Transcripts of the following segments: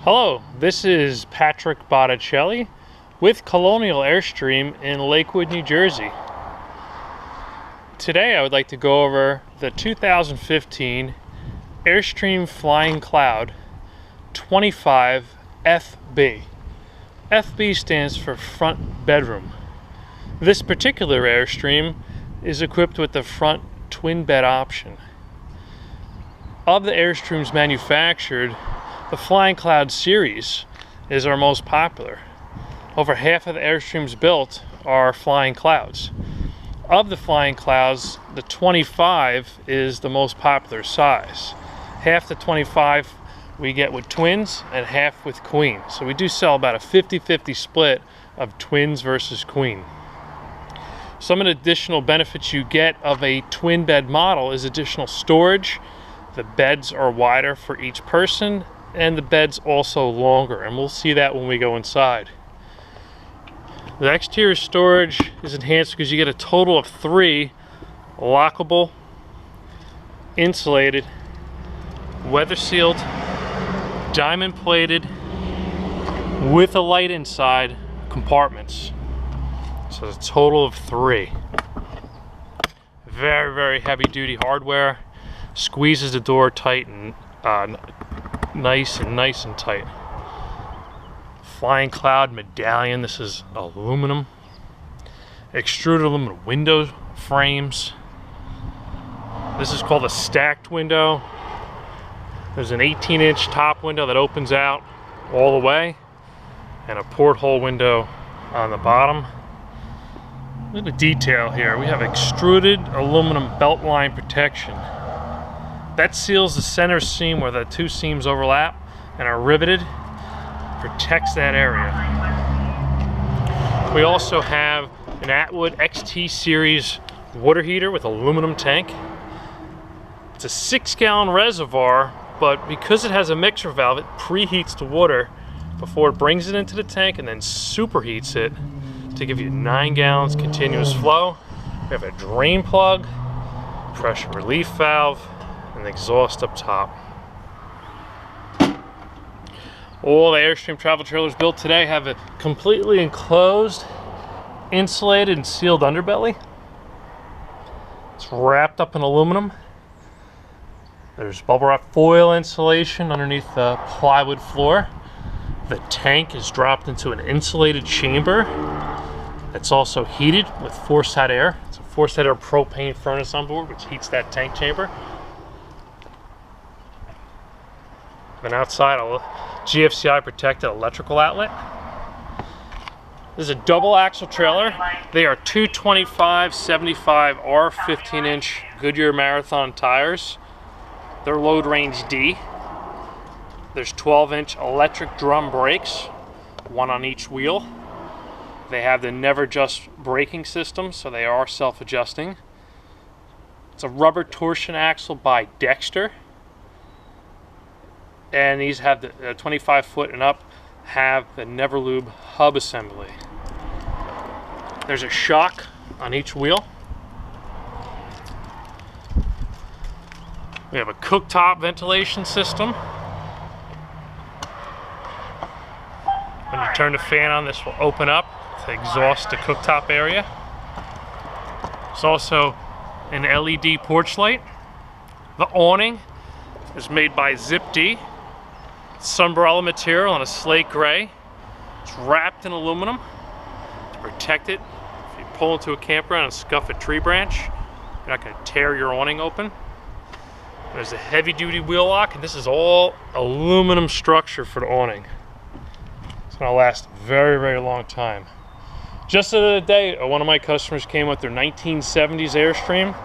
Hello, this is Patrick Botticelli with Colonial Airstream in Lakewood, New Jersey. Today I would like to go over the 2015 Airstream Flying Cloud 25 FB. FB stands for front bedroom. This particular Airstream is equipped with the front twin bed option. Of the Airstreams manufactured, the Flying Cloud series is our most popular. Over half of the Airstreams built are Flying Clouds. Of the Flying Clouds, the 25 is the most popular size. Half the 25 we get with twins and half with queen. So we do sell about a 50-50 split of twins versus queen. Some of the additional benefits you get of a twin bed model is additional storage. The beds are wider for each person, and the bed's also longer, and we'll see that when we go inside. The exterior storage is enhanced because you get a total of 3 lockable, insulated, weather sealed, diamond plated, with a light inside compartments. So it's a total of 3. Very, very heavy duty hardware. Squeezes the door tight and nice and tight. Flying Cloud medallion. This is aluminum. Extruded aluminum window frames. This is called a stacked window. There's an 18-inch top window that opens out all the way, and a porthole window on the bottom. Look at the detail here. We have extruded aluminum belt line protection. That seals the center seam where the 2 seams overlap and are riveted. Protects that area. We also have an Atwood XT series water heater with aluminum tank. It's a 6-gallon reservoir, but because it has a mixer valve, it preheats the water before it brings it into the tank and then superheats it to give you 9 gallons continuous flow. We have a drain plug, pressure relief valve, and exhaust up top. All the Airstream travel trailers built today have a completely enclosed, insulated, and sealed underbelly. It's wrapped up in aluminum. There's bubble wrap foil insulation underneath the plywood floor. The tank is dropped into an insulated chamber that's also heated with forced hot air. It's a forced hot air propane furnace on board, which heats that tank chamber. And outside, a GFCI protected electrical outlet. This is a double axle trailer. They are 225/75 R 15-inch Goodyear Marathon tires. They're load range D. There's 12-inch electric drum brakes, 1 on each wheel. They have the never just braking system, so they are self-adjusting. It's a rubber torsion axle by Dexter. And these have the 25-foot and up have the Neverlube hub assembly. There's a shock on each wheel. We have a cooktop ventilation system. When you turn the fan on, this will open up to exhaust the cooktop area. There's also an LED porch light. The awning is made by Zip D. Sunbrella material on a slate gray. It's wrapped in aluminum to protect it. If you pull into a campground and scuff a tree branch, you're not going to tear your awning open. There's a heavy duty wheel lock, and this is all aluminum structure for the awning. It's going to last a very, very long time. Just the other day, one of my customers came with their 1970s Airstream,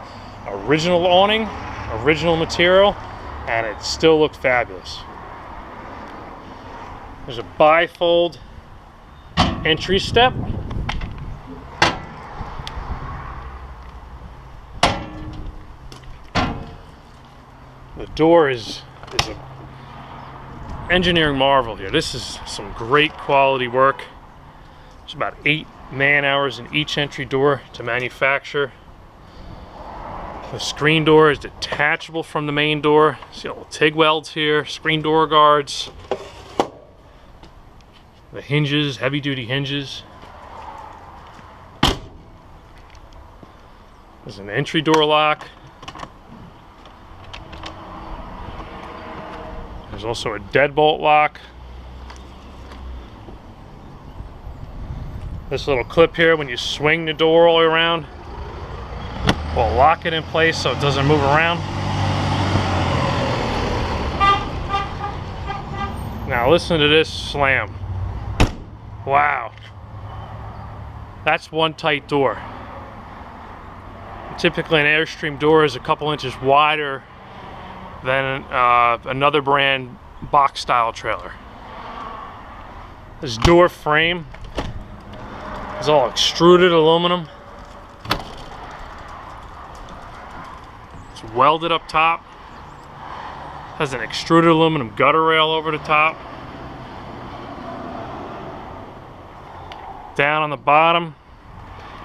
original awning, original material, and it still looked fabulous. There's a bifold entry step. The door is an engineering marvel here. This is some great quality work. There's about 8 man-hours in each entry door to manufacture. The screen door is detachable from the main door. See all the TIG welds here, screen door guards. The hinges, heavy duty hinges. There's an entry door lock. There's also a deadbolt lock. This little clip here, when you swing the door all the way around, will lock it in place so it doesn't move around. Now listen to this slam. Wow. That's one tight door. Typically an Airstream door is a couple inches wider than another brand box style trailer. This door frame is all extruded aluminum. It's welded up top. Has an extruded aluminum gutter rail over the top. Down on the bottom,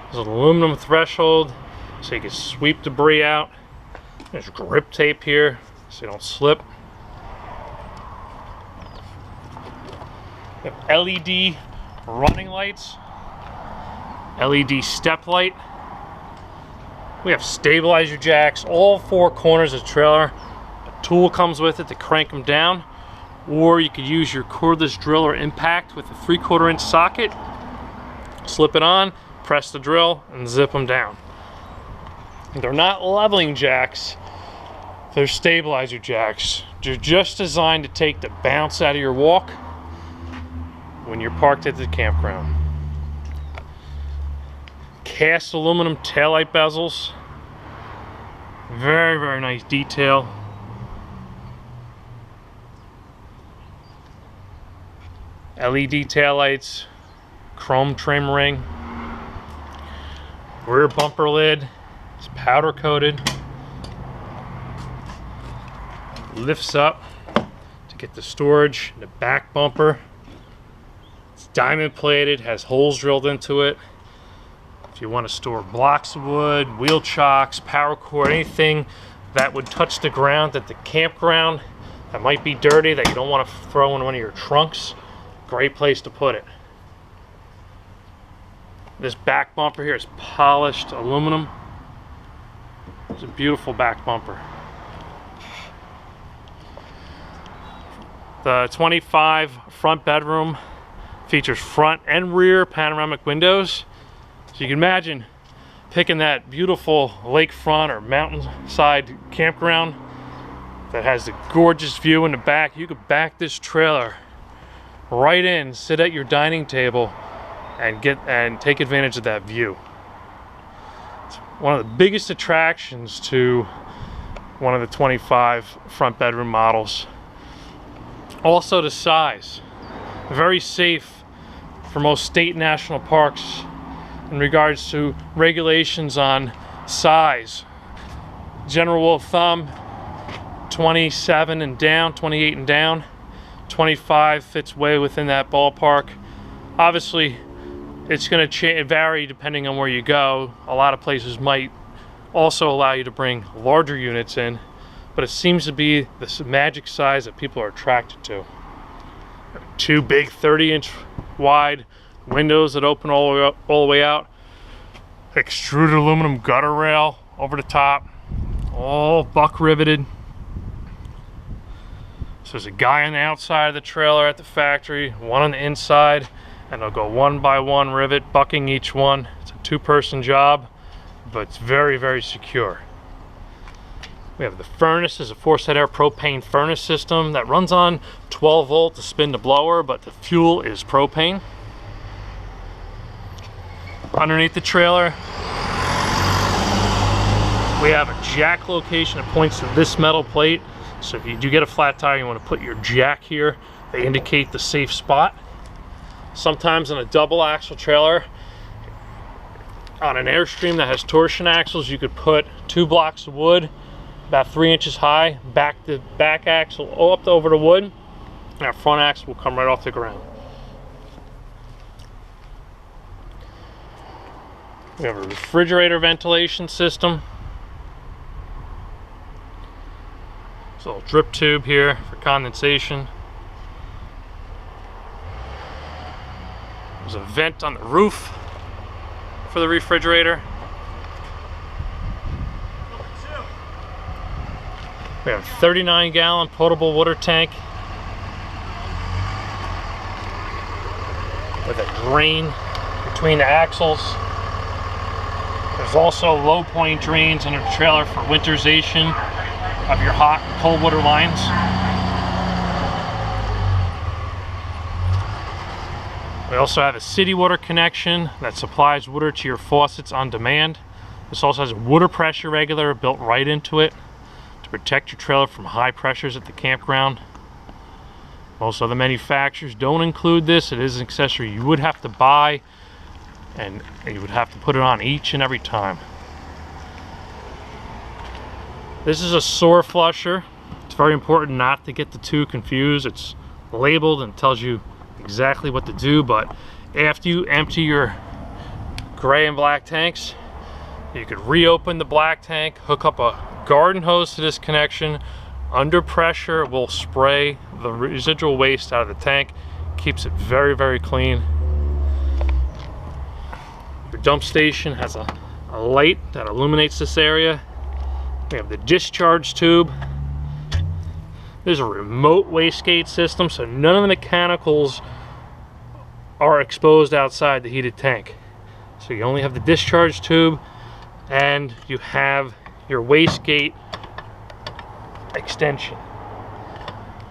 there's an aluminum threshold so you can sweep debris out. There's grip tape here so you don't slip. We have LED running lights, LED step light. We have stabilizer jacks, all four corners of the trailer. A tool comes with it to crank them down, or you could use your cordless drill or impact with a 3/4 inch socket. Slip it on, press the drill, and zip them down. They're not leveling jacks, they're stabilizer jacks. They're just designed to take the bounce out of your walk when you're parked at the campground. Cast aluminum taillight bezels. Very, very nice detail. LED taillights. Chrome trim ring. Rear bumper lid. It's powder coated. Lifts up to get the storage. The back bumper. It's diamond plated, has holes drilled into it. If you want to store blocks of wood, wheel chocks, power cord, anything that would touch the ground at the campground that might be dirty that you don't want to throw in one of your trunks, great place to put it. This back bumper here is polished aluminum. It's a beautiful back bumper. The 25 front bedroom features front and rear panoramic windows. So you can imagine picking that beautiful lakefront or mountainside campground that has the gorgeous view in the back. You could back this trailer right in, sit at your dining table, and take advantage of that view. It's one of the biggest attractions to one of the 25 front bedroom models. Also the size. Very safe for most state and national parks in regards to regulations on size. General rule of thumb, 27 and down, 28 and down. 25 fits way within that ballpark. Obviously, it's going to vary depending on where you go. A lot of places might also allow you to bring larger units in, but it seems to be this magic size that people are attracted to. Two big 30-inch wide windows that open all the way out. Extruded aluminum gutter rail over the top, all buck riveted. So there's a guy on the outside of the trailer at the factory, one on the inside, and they'll go one by one rivet, bucking each one. It's a two-person job, but it's very, very secure. We have the furnace. Is a forced head air propane furnace system that runs on 12 volt to spin the blower, but the fuel is propane. Underneath the trailer, we have a jack location that points to this metal plate. So if you do get a flat tire, you want to put your jack here. They indicate the safe spot. Sometimes on a double axle trailer, on an Airstream that has torsion axles, you could put 2 blocks of wood about 3 inches high, back the back axle up over the wood, and our front axle will come right off the ground. We have a refrigerator ventilation system. There's a little drip tube here for condensation. There's a vent on the roof for the refrigerator. We have a 39-gallon potable water tank with a drain between the axles. There's also low point drains under the trailer for winterization of your hot and cold water lines. We also have a city water connection that supplies water to your faucets on demand. This also has a water pressure regulator built right into it to protect your trailer from high pressures at the campground. Most other manufacturers don't include this. It is an accessory you would have to buy, and you would have to put it on each and every time. This is a SOAR flusher. It's very important not to get the two confused. It's labeled and tells you exactly what to do, but after you empty your gray and black tanks, you could reopen the black tank, hook up a garden hose to this connection. Under pressure, it will spray the residual waste out of the tank. Keeps it very, very clean. Your dump station has a light that illuminates this area. We have the discharge tube. There's a remote wastegate system, so none of the mechanicals are exposed outside the heated tank. So you only have the discharge tube, and you have your wastegate extension.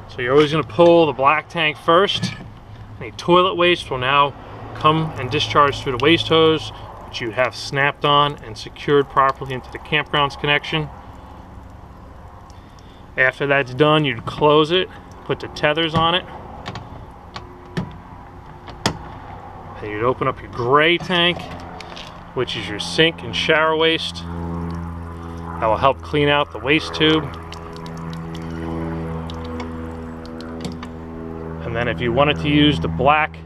So you're always going to pull the black tank first. Any toilet waste will now come and discharge through the waste hose, which you have snapped on and secured properly into the campground's connection. After that's done, you'd close it, put the tethers on it, and you'd open up your gray tank, which is your sink and shower waste. That will help clean out the waste tube. And then if you wanted to use the black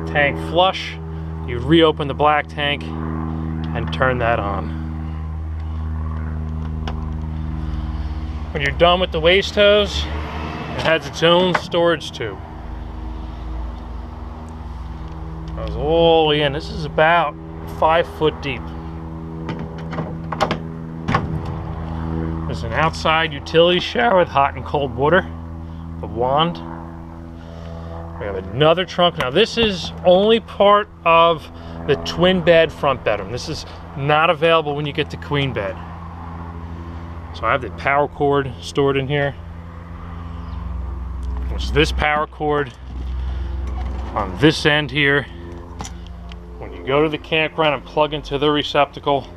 tank flush, you'd reopen the black tank and turn that on. When you're done with the waste hose, it has its own storage tube. Goes all the way in. This is about 5 foot deep. There's an outside utility shower with hot and cold water, a wand. We have another trunk. Now this is only part of the twin bed front bedroom. This is not available when you get the queen bed. So I have the power cord stored in here. There's this power cord on this end here. When you go to the campground and plug into the receptacle,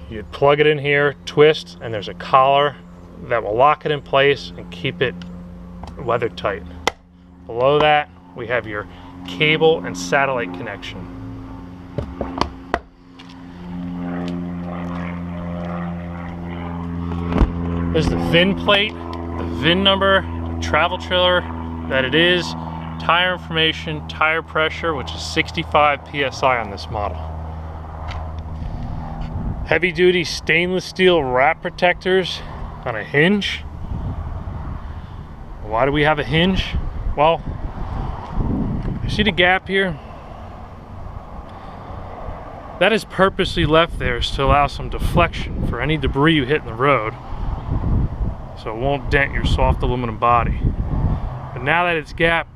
you'd plug it in here, twist, and there's a collar that will lock it in place and keep it weather tight. Below that, we have your cable and satellite connection. There's the VIN plate, the VIN number, the travel trailer that it is, tire information, tire pressure, which is 65 PSI on this model. Heavy duty stainless steel wrap protectors on a hinge. Why do we have a hinge? Well, you see the gap here? That is purposely left there to allow some deflection for any debris you hit in the road, so it won't dent your soft aluminum body. But now that it's gapped,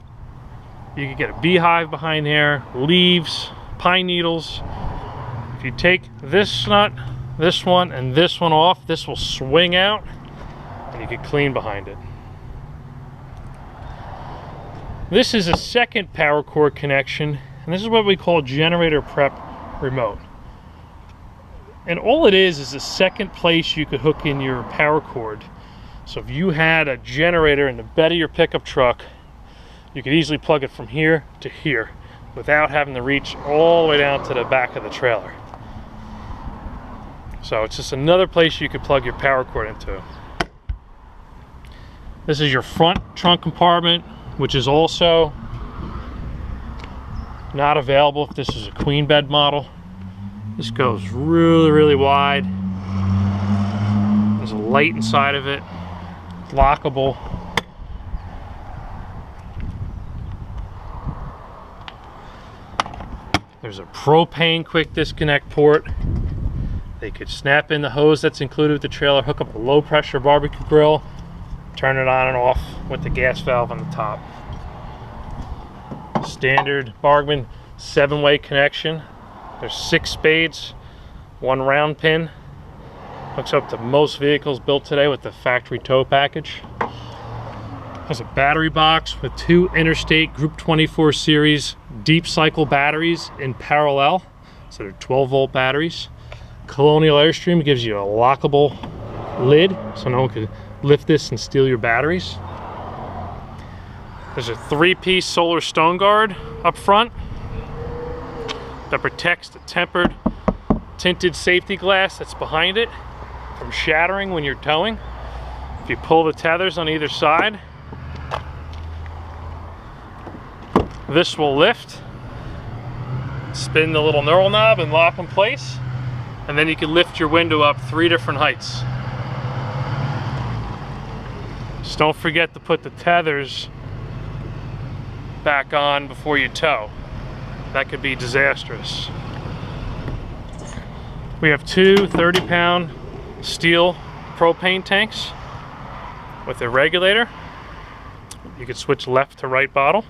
you can get a beehive behind there, leaves, pine needles. If you take this nut, this one, and this one off, this will swing out and you can clean behind it. This is a second power cord connection, and this is what we call generator prep remote. And all it is a second place you could hook in your power cord. So if you had a generator in the bed of your pickup truck, you could easily plug it from here to here without having to reach all the way down to the back of the trailer. So it's just another place you could plug your power cord into. This is your front trunk compartment, which is also not available if this is a queen bed model. This goes really, really wide. There's a light inside of it, lockable. There's a propane quick disconnect port. They could snap in the hose that's included with the trailer, hook up a low pressure barbecue grill, turn it on and off with the gas valve on the top. Standard Bargman 7-way connection. There's 6 spades, 1 round pin. Hooks up to most vehicles built today with the factory tow package. Has a battery box with 2 Interstate Group 24 series deep cycle batteries in parallel. So they're 12-volt batteries. Colonial Airstream gives you a lockable lid so no one could lift this and steal your batteries. There's a 3-piece solar stone guard up front that protects the tempered tinted safety glass that's behind it from shattering when you're towing. If you pull the tethers on either side, this will lift, spin the little knurl knob and lock in place, and then you can lift your window up 3 different heights. Just don't forget to put the tethers back on before you tow. That could be disastrous. We have 2 30-pound steel propane tanks with a regulator. You can switch left to right bottle.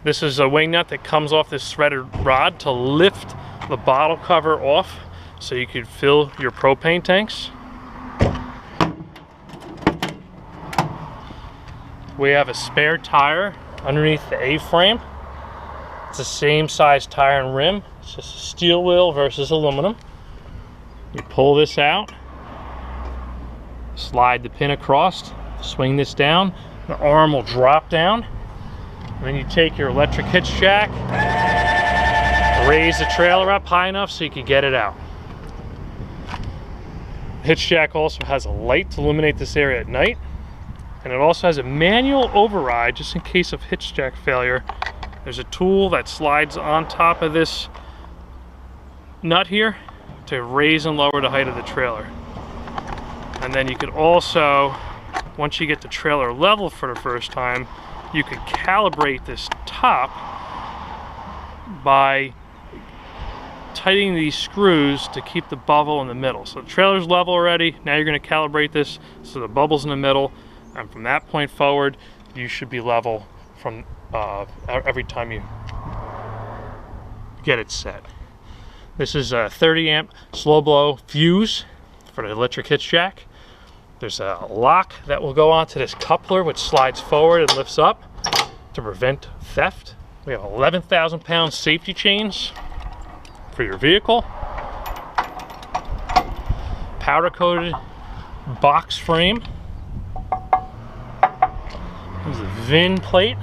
This is a wing nut that comes off this threaded rod to lift the bottle cover off so you could fill your propane tanks. We have a spare tire underneath the A-frame. It's the same size tire and rim. It's just a steel wheel versus aluminum. You pull this out, slide the pin across, swing this down, the arm will drop down, and then you take your electric hitch jack, raise the trailer up high enough so you can get it out. The hitch jack also has a light to illuminate this area at night, and it also has a manual override just in case of hitch jack failure. There's a tool that slides on top of this nut here to raise and lower the height of the trailer. And then you could also, once you get the trailer level for the first time, you could calibrate this top by tightening these screws to keep the bubble in the middle. So the trailer's level already, now you're going to calibrate this so the bubble's in the middle, and from that point forward you should be level from every time you get it set. This is a 30 amp slow blow fuse for the electric hitch jack. There's a lock that will go onto this coupler which slides forward and lifts up to prevent theft. We have 11,000 pound safety chains for your vehicle. Powder coated box frame. There's a VIN plate.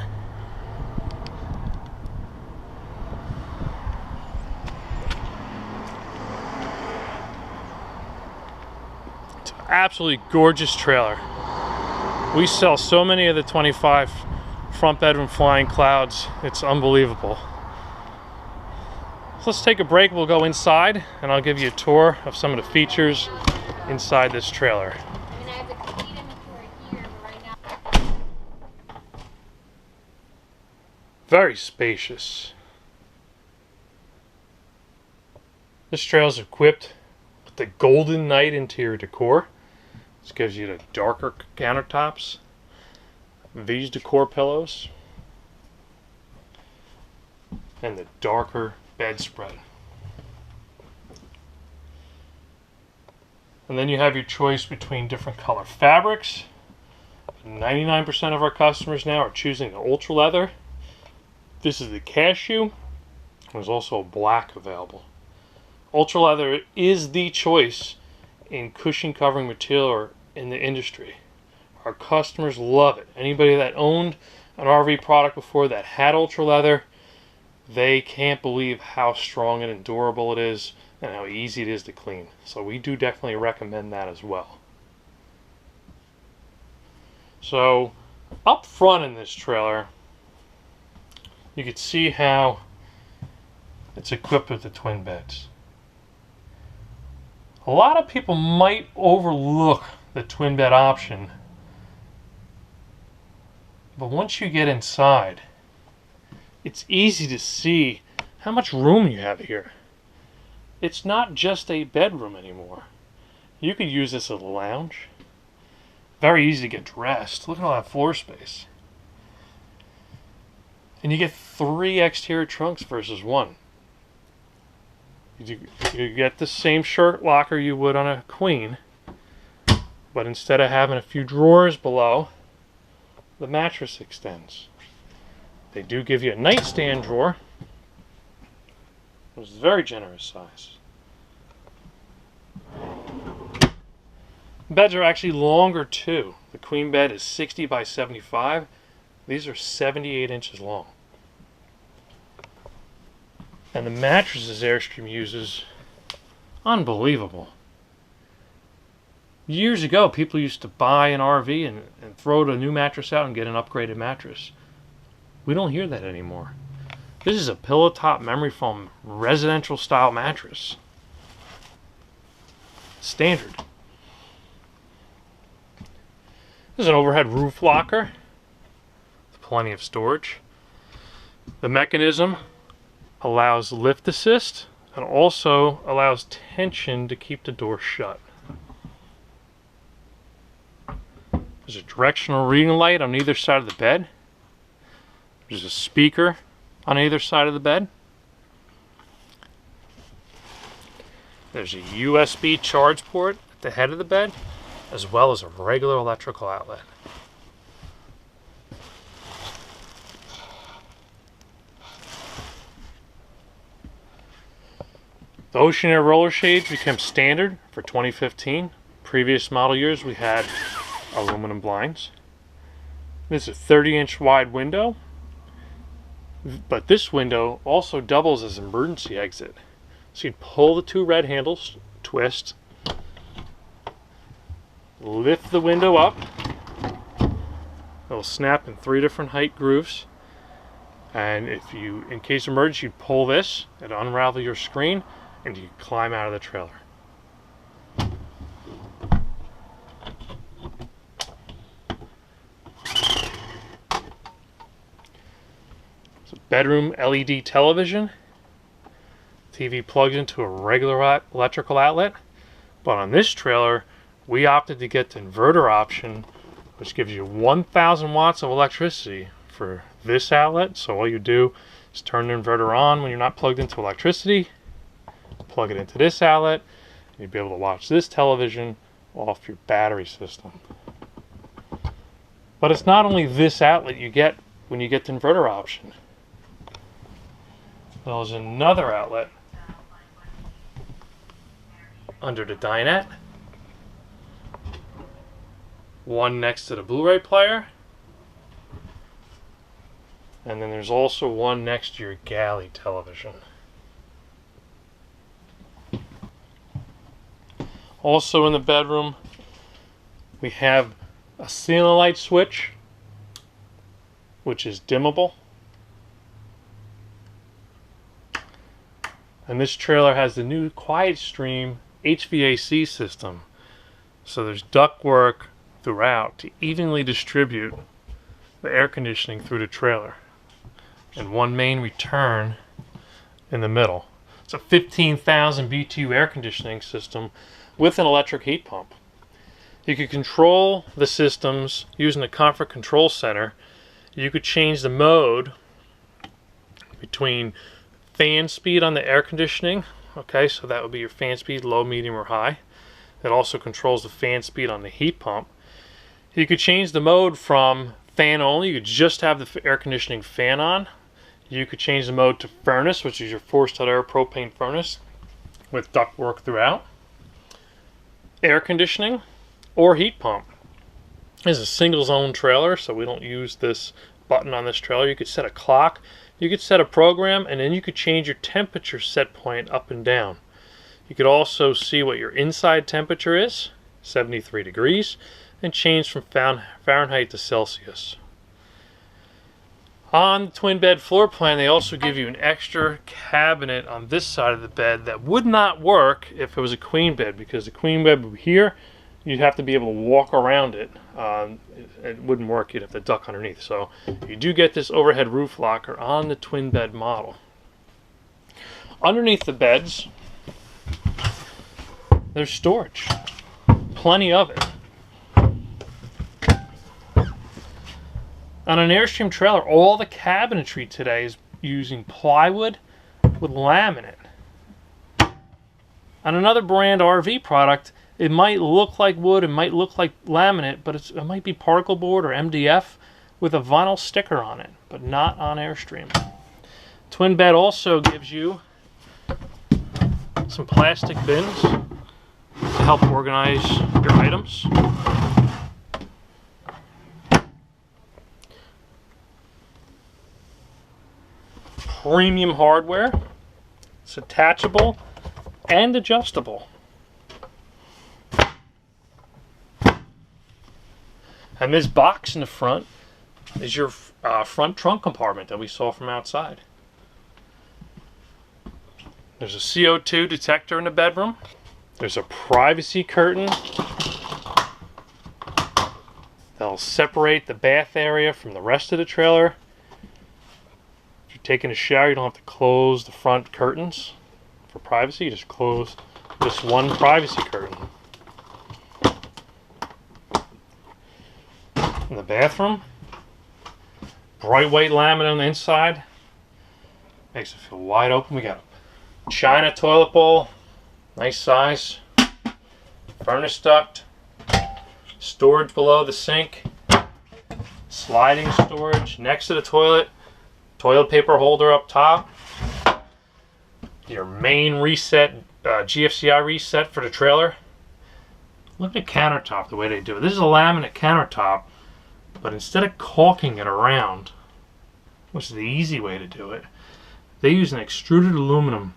It's an absolutely gorgeous trailer. We sell so many of the 25 front bedroom flying clouds, it's unbelievable. So let's take a break, we'll go inside and I'll give you a tour of some of the features inside this trailer. Very spacious. This trailer is equipped with the Golden Knight interior decor. This gives you the darker countertops, these decor pillows, and the darker bedspread. And then you have your choice between different color fabrics. 99% of our customers now are choosing the ultra leather. This is the cashew. There's also a black available. Ultra leather is the choice in cushion covering material in the industry. Our customers love it. Anybody that owned an RV product before that had ultra leather, they can't believe how strong and durable it is and how easy it is to clean. So we do definitely recommend that as well. So up front in this trailer, you can see how it's equipped with the twin beds. A lot of people might overlook the twin bed option, but once you get inside, it's easy to see how much room you have here. It's not just a bedroom anymore. You could use this as a lounge. Very easy to get dressed. Look at all that floor space. And you get 3 exterior trunks versus 1. You get the same shirt locker you would on a queen, but instead of having a few drawers below, the mattress extends. They do give you a nightstand drawer, which is a very generous size. Beds are actually longer too. The queen bed is 60 by 75. These are 78 inches long. And the mattresses Airstream uses, unbelievable. Years ago, people used to buy an RV and throw a new mattress out and get an upgraded mattress. We don't hear that anymore. This is a pillow top memory foam residential style mattress. Standard. There's an overhead roof locker. Plenty of storage. The mechanism allows lift assist and also allows tension to keep the door shut. There's a directional reading light on either side of the bed. There's a speaker on either side of the bed. There's a USB charge port at the head of the bed, as well as a regular electrical outlet. The Ocean Air roller shades became standard for 2015. Previous model years we had aluminum blinds. This is a 30-inch wide window, but this window also doubles as an emergency exit. So you'd pull the 2 red handles, twist, lift the window up. It'll snap in 3 different height grooves. And if you, in case of emergency, you'd pull this, it'd unravel your screen, and you climb out of the trailer. It's a bedroom LED television. TV plugs into a regular electrical outlet, but on this trailer we opted to get the inverter option, which gives you 1,000 watts of electricity for this outlet. So all you do is turn the inverter on when you're not plugged into electricity, plug it into this outlet, and you'll be able to watch this television off your battery system. But it's not only this outlet you get when you get the inverter option. There's another outlet under the dinette, one next to the Blu-ray player, and then there's also one next to your galley television. Also in the bedroom we have a ceiling light switch, which is dimmable. And this trailer has the new Airstream HVAC system. So there's ductwork throughout to evenly distribute the air conditioning through the trailer. And one main return in the middle. It's a 15,000 BTU air conditioning system with an electric heat pump. You could control the systems using the Comfort Control Center. You could change the mode between fan speed on the air conditioning. Okay, so that would be your fan speed, low, medium, or high. It also controls the fan speed on the heat pump. You could change the mode from fan only. You could just have the air conditioning fan on. You could change the mode to furnace, which is your forced air propane furnace with ductwork throughout. Air conditioning or heat pump. This is a single zone trailer, so we don't use this button on this trailer. You could set a clock, you could set a program, and then you could change your temperature set point up and down. You could also see what your inside temperature is, 73 degrees, and change from Fahrenheit to Celsius. On the twin bed floor plan, they also give you an extra cabinet on this side of the bed that would not work if it was a queen bed, because the queen bed would be here. You'd have to be able to walk around it. It wouldn't work. You'd have to duck underneath. So you do get this overhead roof locker on the twin bed model. Underneath the beds, there's storage. Plenty of it. On an Airstream trailer, all the cabinetry today is using plywood with laminate. On another brand RV product, it might look like wood, it might look like laminate, but it might be particle board or MDF with a vinyl sticker on it, but not on Airstream. Twin bed also gives you some plastic bins to help organize your items. Premium hardware. It's attachable and adjustable. And this box in the front is your front trunk compartment that we saw from outside. There's a CO2 detector in the bedroom. There's a privacy curtain that'll separate the bath area from the rest of the trailer. If you're taking a shower, you don't have to close the front curtains for privacy. You just close this one privacy curtain. In the bathroom, bright white laminate on the inside. Makes it feel wide open. We got a China toilet bowl, nice size. Furnace duct, storage below the sink, sliding storage next to the toilet, toilet paper holder up top, your main reset, GFCI reset for the trailer. Look at the countertop, the way they do it. This is a laminate countertop, but instead of caulking it around, which is the easy way to do it, they use an extruded aluminum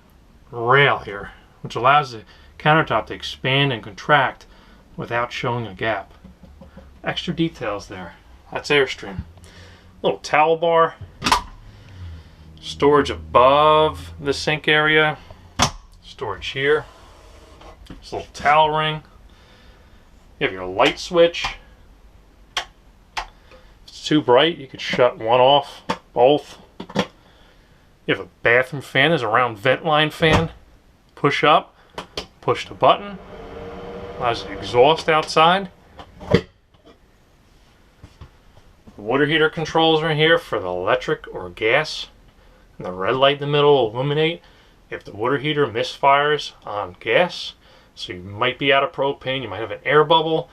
rail here, which allows the countertop to expand and contract without showing a gap. Extra details there. That's Airstream. Little towel bar, storage above the sink area, storage here. This little towel ring. You have your light switch. If it's too bright, you could shut one off, both. You have a bathroom fan. There's a round vent line fan. Push up, push the button. Allows the exhaust outside. The water heater controls are here for the electric or gas. And the red light in the middle will illuminate if the water heater misfires on gas. So you might be out of propane, you might have an air bubble.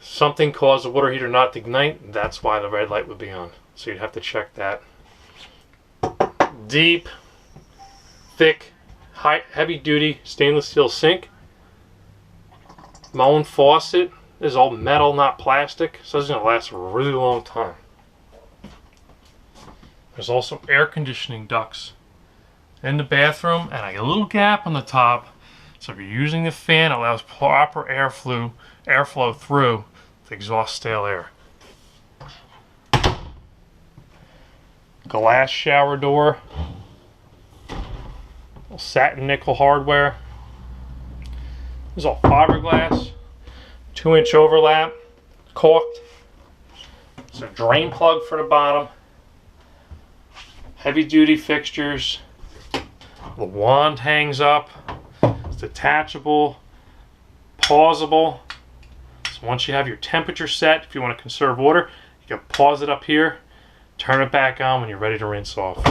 Something caused the water heater not to ignite. That's why the red light would be on. So you'd have to check that. Deep, thick, heavy duty stainless steel sink. Moen faucet. This is all metal, not plastic, so this is going to last a really long time. There's also air conditioning ducts in the bathroom and a little gap on the top, so if you're using the fan, it allows proper airflow through to exhaust stale air. Glass shower door, satin nickel hardware. This is all fiberglass, 2-inch overlap, caulked. It's a drain plug for the bottom. Heavy duty fixtures. The wand hangs up. It's detachable, pausable. So once you have your temperature set, if you want to conserve water, you can pause it up here, turn it back on when you're ready to rinse off.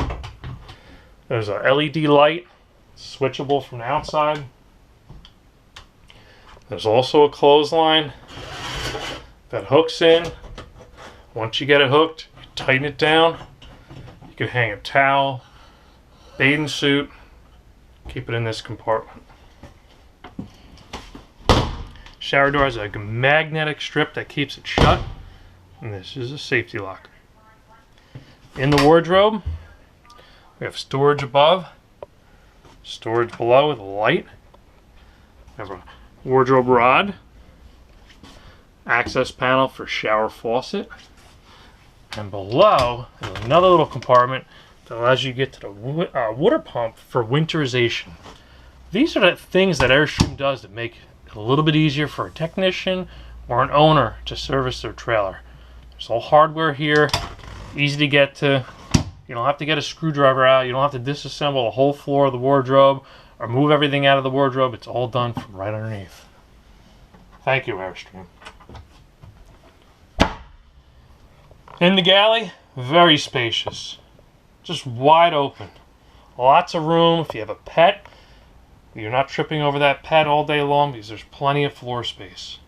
There's a LED light, switchable from the outside. There's also a clothesline that hooks in. Once you get it hooked, you tighten it down. You can hang a towel, bathing suit, keep it in this compartment. Shower door has a magnetic strip that keeps it shut, and this is a safety lock. In the wardrobe, we have storage above, storage below with a light. We have a wardrobe rod, access panel for shower faucet, and below is another little compartment that allows you to get to the water pump for winterization. These are the things that Airstream does to make it a little bit easier for a technician or an owner to service their trailer. There's all hardware here, easy to get to. You don't have to get a screwdriver out. You don't have to disassemble the whole floor of the wardrobe or move everything out of the wardrobe. It's all done from right underneath. Thank you, Airstream. In the galley, very spacious. Just wide open. Lots of room. If you have a pet, you're not tripping over that pet all day long because there's plenty of floor space.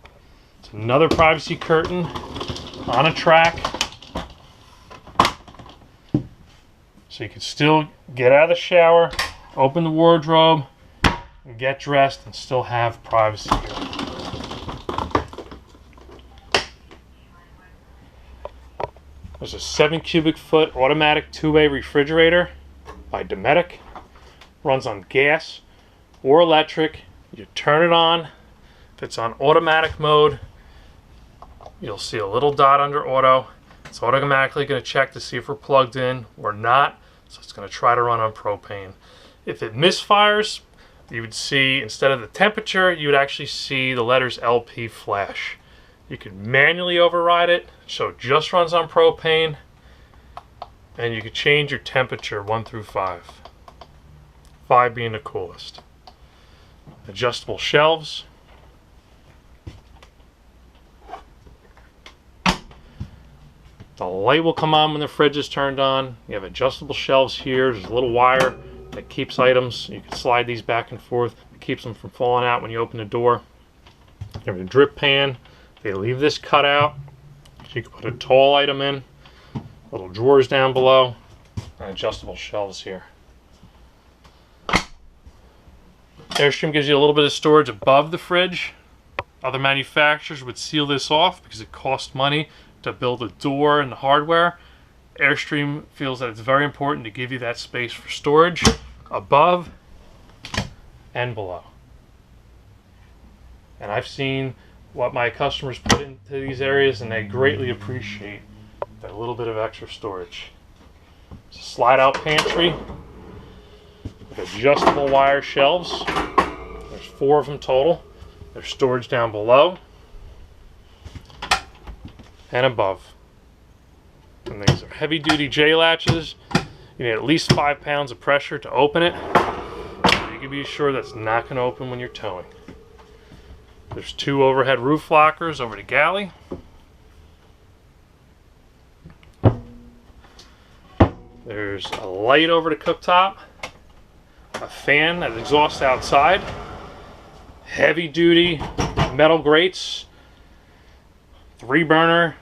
It's another privacy curtain on a track. So you can still get out of the shower, open the wardrobe, and get dressed and still have privacy here. There's a 7 cubic foot automatic 2-way refrigerator by Dometic. Runs on gas or electric. You turn it on. If it's on automatic mode, you'll see a little dot under auto. It's automatically going to check to see if we're plugged in or not. So it's going to try to run on propane. If it misfires, you would see, instead of the temperature, you would actually see the letters LP flash. You can manually override it, so it just runs on propane, and you can change your temperature 1 through 5. 5 being the coolest. Adjustable shelves. The light will come on when the fridge is turned on. You have adjustable shelves here. There's a little wire that keeps items. You can slide these back and forth. It keeps them from falling out when you open the door. You have a drip pan. They leave this cut out, so you can put a tall item in. Little drawers down below, and adjustable shelves here. Airstream gives you a little bit of storage above the fridge. Other manufacturers would seal this off because it costs money to build a door and the hardware. Airstream feels that it's very important to give you that space for storage above and below. And I've seen what my customers put into these areas, and they greatly appreciate that little bit of extra storage. It's a slide out pantry with adjustable wire shelves. There's 4 of them total. There's storage down below and above. And these are heavy duty J latches. You need at least 5 pounds of pressure to open it. So you can be sure that's not going to open when you're towing. There's 2 overhead roof lockers over the galley. There's a light over the cooktop, a fan that exhausts outside, heavy duty metal grates, 3 burner,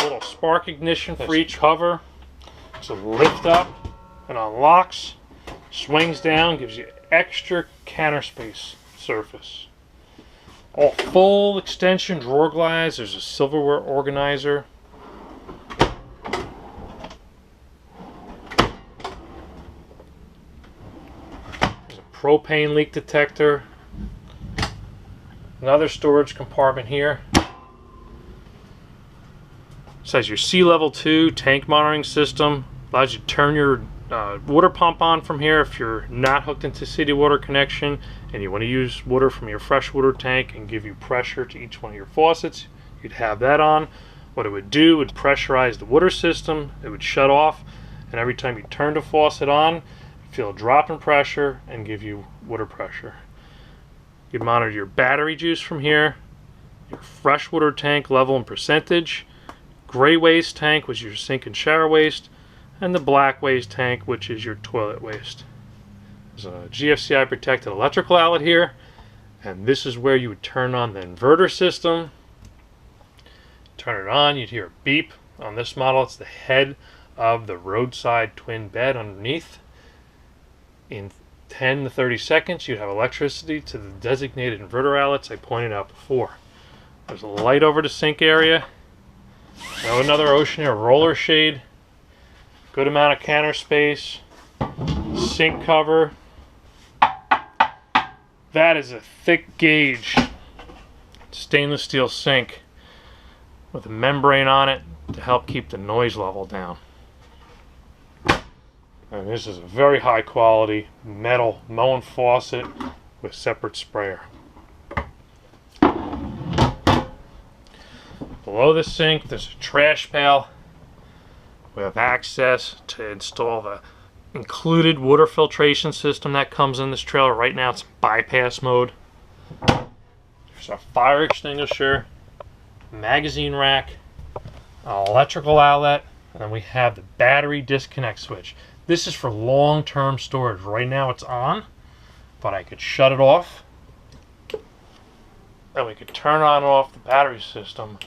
little spark ignition for each cover. So lift up and unlocks, swings down, gives you extra counter space surface. All full extension drawer glides. There's a silverware organizer. There's a propane leak detector. Another storage compartment here. This has your sea level 2 tank monitoring system. Allows you to turn your water pump on from here if you're not hooked into city water connection and you want to use water from your freshwater tank and give you pressure to each one of your faucets. You'd have that on. What it would do, it would pressurize the water system. It would shut off, and every time you turn the faucet on, feel a drop in pressure and give you water pressure. You'd monitor your battery juice from here, your freshwater tank level and percentage, gray waste tank, which is your sink and shower waste, and the black waste tank, which is your toilet waste. There's a GFCI protected electrical outlet here, and this is where you would turn on the inverter system. Turn it on, you'd hear a beep. On this model, it's the head of the roadside twin bed underneath. In 10 to 30 seconds, you'd have electricity to the designated inverter outlets I pointed out before. There's a light over the sink area. Now another Oceanair roller shade. Good amount of counter space. Sink cover. That is a thick gauge stainless steel sink with a membrane on it to help keep the noise level down. And this is a very high quality metal Moen faucet with separate sprayer. Below the sink there's a trash pail We have access to install the included water filtration system that comes in this trailer. Right now it's bypass mode. There's our fire extinguisher, magazine rack, an electrical outlet, and then we have the battery disconnect switch. This is for long-term storage. Right now it's on, but I could shut it off. Then we could turn on and off the battery system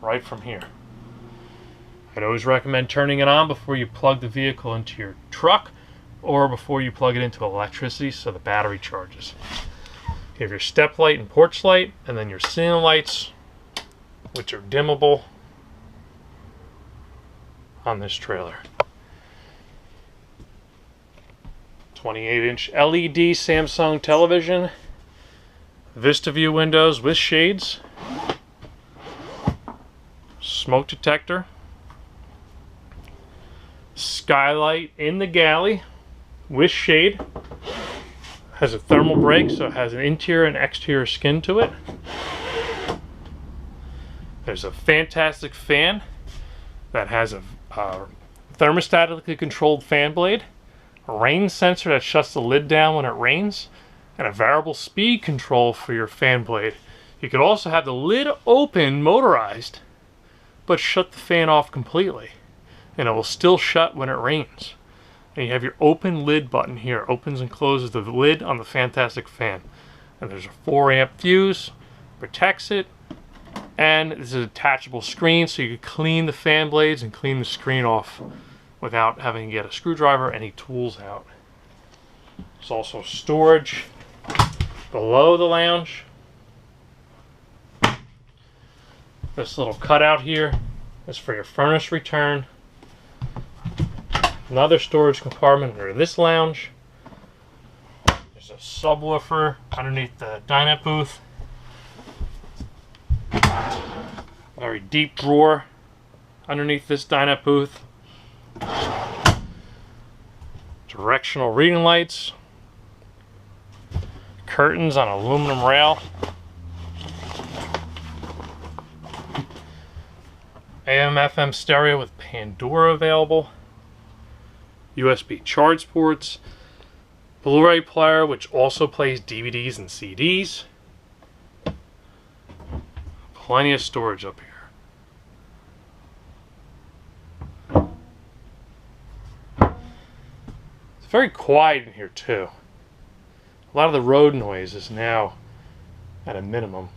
right from here. I'd always recommend turning it on before you plug the vehicle into your truck or before you plug it into electricity so the battery charges. You have your step light and porch light, and then your ceiling lights, which are dimmable on this trailer. 28-inch LED Samsung television, Vista View windows with shades, smoke detector, skylight in the galley with shade, has a thermal brake, so it has an interior and exterior skin to it. There's a fantastic fan that has a thermostatically controlled fan blade, a rain sensor that shuts the lid down when it rains, and a variable speed control for your fan blade. You could also have the lid open motorized, but shut the fan off completely, and it will still shut when it rains. And you have your open lid button here. Opens and closes the lid on the fantastic fan. And there's a 4-amp fuse, protects it, and this is a detachable screen, so you can clean the fan blades and clean the screen off without having to get a screwdriver or any tools out. There's also storage below the lounge. This little cutout here is for your furnace return. Another storage compartment under this lounge. There's a subwoofer underneath the dinette booth. Very deep drawer underneath this dinette booth. Directional reading lights. Curtains on aluminum rail. AM/FM stereo with Pandora available. USB charge ports. Blu-ray player, which also plays DVDs and CDs. Plenty of storage up here. It's very quiet in here too. A lot of the road noise is now at a minimum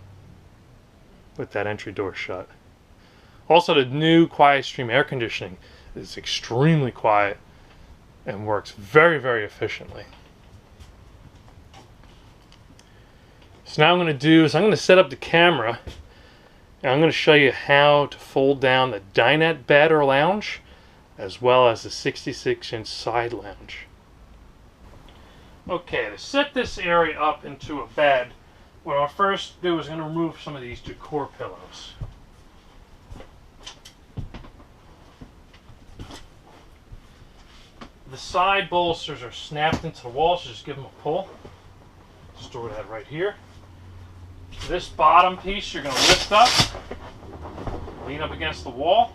with that entry door shut. Also, the new Airstream air conditioning is extremely quiet and works very, very efficiently. So now what I'm going to do is I'm going to set up the camera and I'm going to show you how to fold down the dinette bed or lounge as well as the 66-inch side lounge. Okay, to set this area up into a bed, what I'll first do is I'm going to remove some of these decor pillows. The side bolsters are snapped into the wall, so just give them a pull. Store that right here. This bottom piece you're going to lift up, lean up against the wall.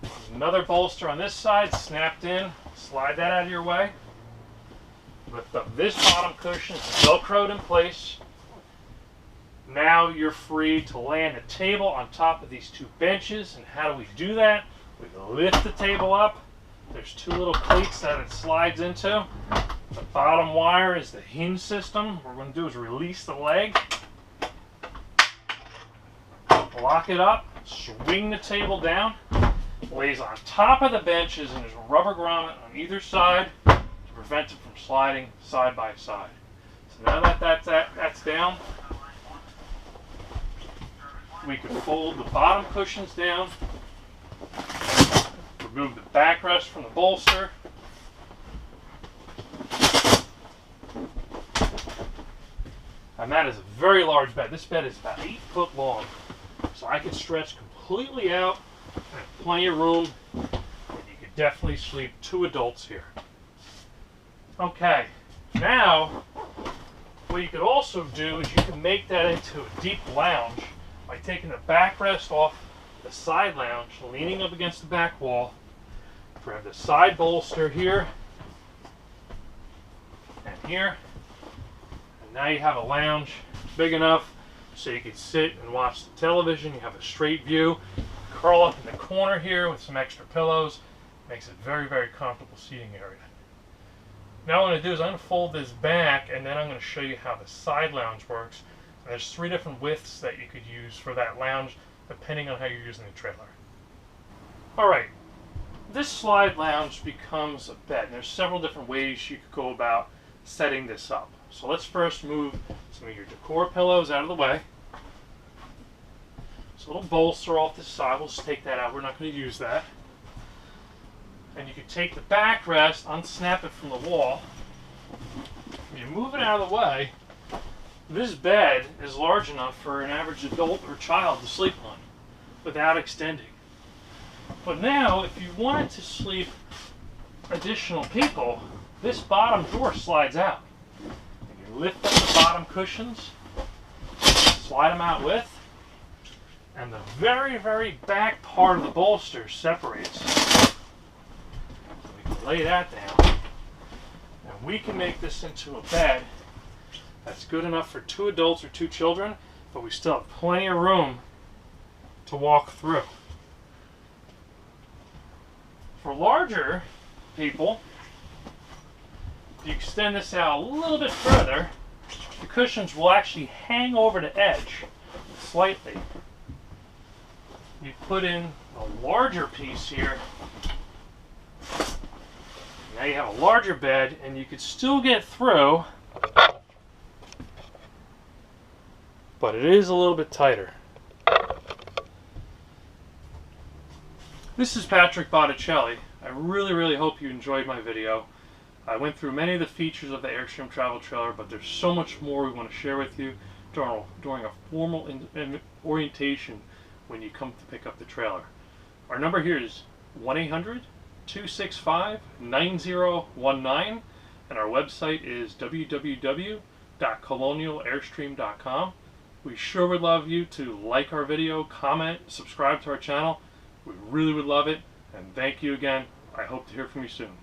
There's another bolster on this side, snapped in, slide that out of your way. Lift up this bottom cushion, it's velcroed in place. Now you're free to land a table on top of these two benches. And how do we do that? We lift the table up. There's two little cleats that it slides into. The bottom wire is the hinge system. What we're going to do is release the leg, lock it up, swing the table down. It lays on top of the benches, and there's a rubber grommet on either side to prevent it from sliding side by side. So now that that's down, we can fold the bottom cushions down. Remove the backrest from the bolster. And that is a very large bed. This bed is about 8 foot long. So I can stretch completely out. I have plenty of room. And you could definitely sleep 2 adults here. Okay, now what you could also do is you can make that into a deep lounge by taking the backrest off the side lounge leaning up against the back wall. Grab the side bolster here and here. And now you have a lounge big enough so you can sit and watch the television. You have a straight view. Curl up in the corner here with some extra pillows. Makes it very, very comfortable seating area. Now what I'm going to do is I'm going to fold this back, and then I'm going to show you how the side lounge works. And there's 3 different widths that you could use for that lounge depending on how you're using the trailer. Alright, this slide lounge becomes a bed. And there's several different ways you could go about setting this up. So let's first move some of your decor pillows out of the way. So a little bolster off this side, we'll just take that out, we're not going to use that. And you can take the backrest, unsnap it from the wall. When you move it out of the way, this bed is large enough for an average adult or child to sleep on without extending. But now, if you wanted to sleep additional people, this bottom drawer slides out. And you lift up the bottom cushions, slide them out with, and the very, very back part of the bolster separates. Lay that down, and we can make this into a bed that's good enough for 2 adults or 2 children, but we still have plenty of room to walk through. For larger people, if you extend this out a little bit further, the cushions will actually hang over the edge slightly. You put in a larger piece here. Now you have a larger bed, and you could still get through, but it is a little bit tighter. This is Patrick Botticelli. I really hope you enjoyed my video. I went through many of the features of the Airstream travel trailer, but there's so much more we want to share with you during a formal orientation when you come to pick up the trailer. Our number here is 1-800-265-9019, and our website is www.colonialairstream.com. We sure would love you to like our video, comment, subscribe to our channel. We really would love it, and thank you again. I hope to hear from you soon.